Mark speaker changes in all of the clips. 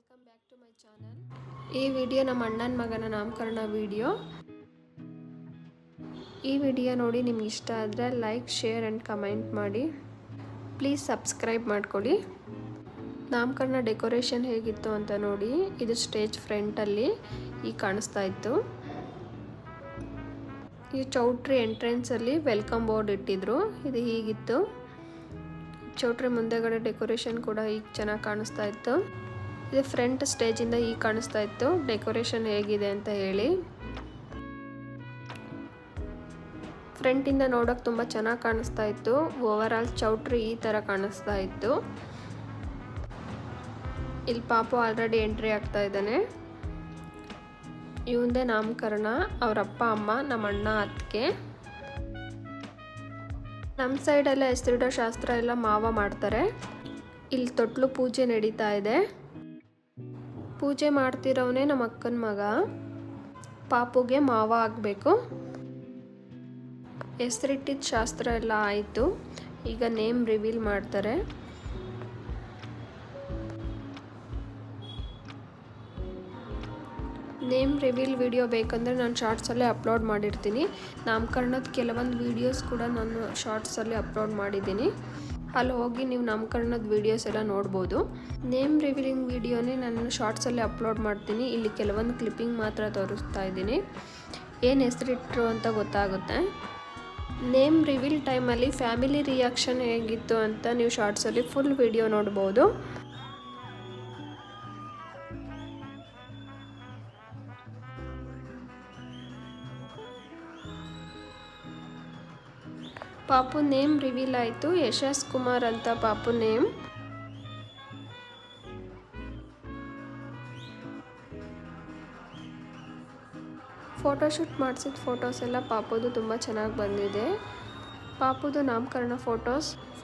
Speaker 1: Welcome back to my channel. ಈ video ನಮ್ಮ ಅಣ್ಣನ ಮಗನ ನಾಮಕರಣ ವಿಡಿಯೋ. ಈ ವಿಡಿಯೋ ನೋಡಿ ನಿಮ್ಗೆ ಇಷ್ಟ ಆದರೆ ಲೈಕ್, ಶೇರ್ ಆ್ಯಂಡ್ ಕಮೆಂಟ್ ಮಾಡಿ. ಪ್ಲೀಸ್ ಸಬ್ಸ್ಕ್ರೈಬ್ ಮಾಡ್ಕೊಳ್ಳಿ. ನಾಮಕರಣ ಡೆಕೋರೇಷನ್ ಹೇಗಿತ್ತು ಅಂತ ನೋಡಿ. ಇದು ಸ್ಟೇಜ್ ಫ್ರಂಟಲ್ಲಿ ಈಗ ಕಾಣಿಸ್ತಾ ಇತ್ತು. ಈ ಚೌಟ್ರಿ ಎಂಟ್ರೆನ್ಸಲ್ಲಿ ವೆಲ್ಕಮ್ ಬೋರ್ಡ್ ಇಟ್ಟಿದ್ರು. ಇದು ಹೀಗಿತ್ತು. ಚೌಟ್ರಿ ಮುಂದೆಗಡೆ ಡೆಕೋರೇಷನ್ ಕೂಡ ಈಗ ಚೆನ್ನಾಗಿ ಕಾಣಿಸ್ತಾ ಇತ್ತು. ಇದು ಫ್ರಂಟ್ ಸ್ಟೇಜಿಂದ ಈಗ ಕಾಣಿಸ್ತಾ ಇತ್ತು ಡೆಕೋರೇಷನ್ ಹೇಗಿದೆ ಅಂತ ಹೇಳಿ. ಫ್ರಂಟಿಂದ ನೋಡೋಕೆ ತುಂಬ ಚೆನ್ನಾಗಿ ಕಾಣಿಸ್ತಾ ಇತ್ತು. ಓವರ್ ಆಲ್ ಚೌಟ್ರಿ ಈ ಥರ ಕಾಣಿಸ್ತಾ ಇತ್ತು. ಇಲ್ಲಿ ಪಾಪು ಆಲ್ರೆಡಿ ಎಂಟ್ರಿ ಆಗ್ತಾ ಇದ್ದಾನೆ. ಇವಂದೇ ನಾಮಕರಣ. ಅವ್ರ ಅಪ್ಪ ಅಮ್ಮ, ನಮ್ಮ ಅಣ್ಣ, ಅತ್ತಿಗೆ. ನಮ್ಮ ಸೈಡೆಲ್ಲ ಹೆಸರಿಡೋ ಶಾಸ್ತ್ರ ಎಲ್ಲ ಮಾವ ಮಾಡ್ತಾರೆ. ಇಲ್ಲಿ ತೊಟ್ಲು ಪೂಜೆ ನಡೀತಾ ಇದೆ. ಪೂಜೆ ಮಾಡ್ತಿರೋವನೇ ನಮ್ಮ ಅಕ್ಕನ ಮಗ. ಪಾಪುಗೆ ಮಾವ ಆಗಬೇಕು. ಹೆಸರಿಟ್ಟಿದ್ದ ಶಾಸ್ತ್ರ ಎಲ್ಲ ಆಯಿತು. ಈಗ ನೇಮ್ ರಿವೀಲ್ ಮಾಡ್ತಾರೆ. ನೇಮ್ ರಿವೀಲ್ ವಿಡಿಯೋ ಬೇಕಂದರೆ ನಾನು ಶಾರ್ಟ್ಸಲ್ಲೇ ಅಪ್ಲೋಡ್ ಮಾಡಿರ್ತೀನಿ. ನಾಮಕರಣದ ಕೆಲವೊಂದು ವೀಡಿಯೋಸ್ ಕೂಡ ನಾನು ಶಾರ್ಟ್ಸಲ್ಲಿ ಅಪ್ಲೋಡ್ ಮಾಡಿದ್ದೀನಿ. ಅಲ್ಲಿ ಹೋಗಿ ನೀವು ನಾಮಕರಣದ ವೀಡಿಯೋಸ್ ಎಲ್ಲ ನೋಡ್ಬೋದು. ನೇಮ್ ರಿವೀಲಿಂಗ್ ವೀಡಿಯೋನೇ ನಾನು ಶಾರ್ಟ್ಸಲ್ಲಿ ಅಪ್ಲೋಡ್ ಮಾಡ್ತೀನಿ. ಇಲ್ಲಿ ಕೆಲವೊಂದು ಕ್ಲಿಪ್ಪಿಂಗ್ ಮಾತ್ರ ತೋರಿಸ್ತಾ ಇದ್ದೀನಿ. ಏನು ಹೆಸರಿಟ್ರು ಅಂತ ಗೊತ್ತಾಗುತ್ತೆ. ನೇಮ್ ರಿವೀಲ್ ಟೈಮಲ್ಲಿ ಫ್ಯಾಮಿಲಿ ರಿಯಾಕ್ಷನ್ ಹೇಗಿತ್ತು ಅಂತ ನೀವು ಶಾರ್ಟ್ಸಲ್ಲಿ ಫುಲ್ ವಿಡಿಯೋ ನೋಡ್ಬೋದು. ಪಾಪು ನೇಮ್ ರಿವೀಲ್ ಆಯಿತು. ಯಶಸ್ ಕುಮಾರ್ ಅಂತ ಪಾಪು ನೇಮ್. ಫೋಟೋಶೂಟ್ ಮಾಡಿಸಿದ ಫೋಟೋಸ್ ಎಲ್ಲ ಪಾಪುದು ತುಂಬ ಚೆನ್ನಾಗಿ ಬಂದಿದೆ. ಪಾಪುದು ನಾಮಕರಣ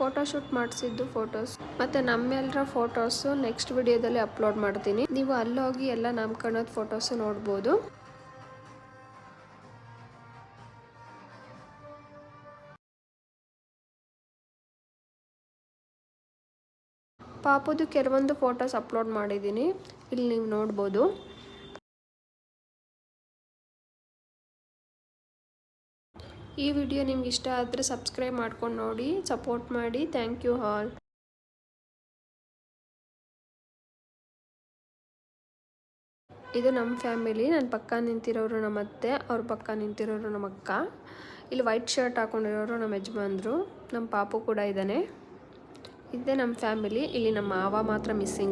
Speaker 1: ಫೋಟೋಶೂಟ್ ಮಾಡಿಸಿದ್ದು ಫೋಟೋಸ್ ಮತ್ತು ನಮ್ಮೆಲ್ಲರ ಫೋಟೋಸು ನೆಕ್ಸ್ಟ್ ವಿಡಿಯೋದಲ್ಲಿ ಅಪ್ಲೋಡ್ ಮಾಡ್ತೀನಿ. ನೀವು ಅಲ್ಲೋಗಿ ಎಲ್ಲ ನಾಮಕರಣದ ಫೋಟೋಸು ನೋಡ್ಬೋದು. ಪಾಪುದು ಕೆಲವೊಂದು ಫೋಟೋಸ್ ಅಪ್ಲೋಡ್ ಮಾಡಿದ್ದೀನಿ. ಇಲ್ಲಿ ನೀವು ನೋಡ್ಬೋದು. ಈ ವಿಡಿಯೋ ನಿಮ್ಗೆ ಇಷ್ಟ ಆದರೆ ಸಬ್ಸ್ಕ್ರೈಬ್ ಮಾಡ್ಕೊಂಡು ನೋಡಿ, ಸಪೋರ್ಟ್ ಮಾಡಿ. Thank you all. ಇದು ನಮ್ಮ ಫ್ಯಾಮಿಲಿ. ನನ್ನ ಪಕ್ಕ ನಿಂತಿರೋರು ನಮ್ಮ ಅತ್ತೆ, ಅವ್ರ ಪಕ್ಕ ನಿಂತಿರೋರು ನಮ್ಮ ಅಕ್ಕ. ಇಲ್ಲಿ ವೈಟ್ ಶರ್ಟ್ ಹಾಕೊಂಡಿರೋರು ನಮ್ಮ ಯಜಮಾನ್ರು. ನಮ್ಮ ಪಾಪು ಕೂಡ ಇದ್ದಾನೆ. ಇದೇ ನಮ್ಮ ಫ್ಯಾಮಿಲಿ. ಇಲ್ಲಿ ನಮ್ಮ ಮಾವ ಮಾತ್ರ ಮಿಸ್ಸಿಂಗ್.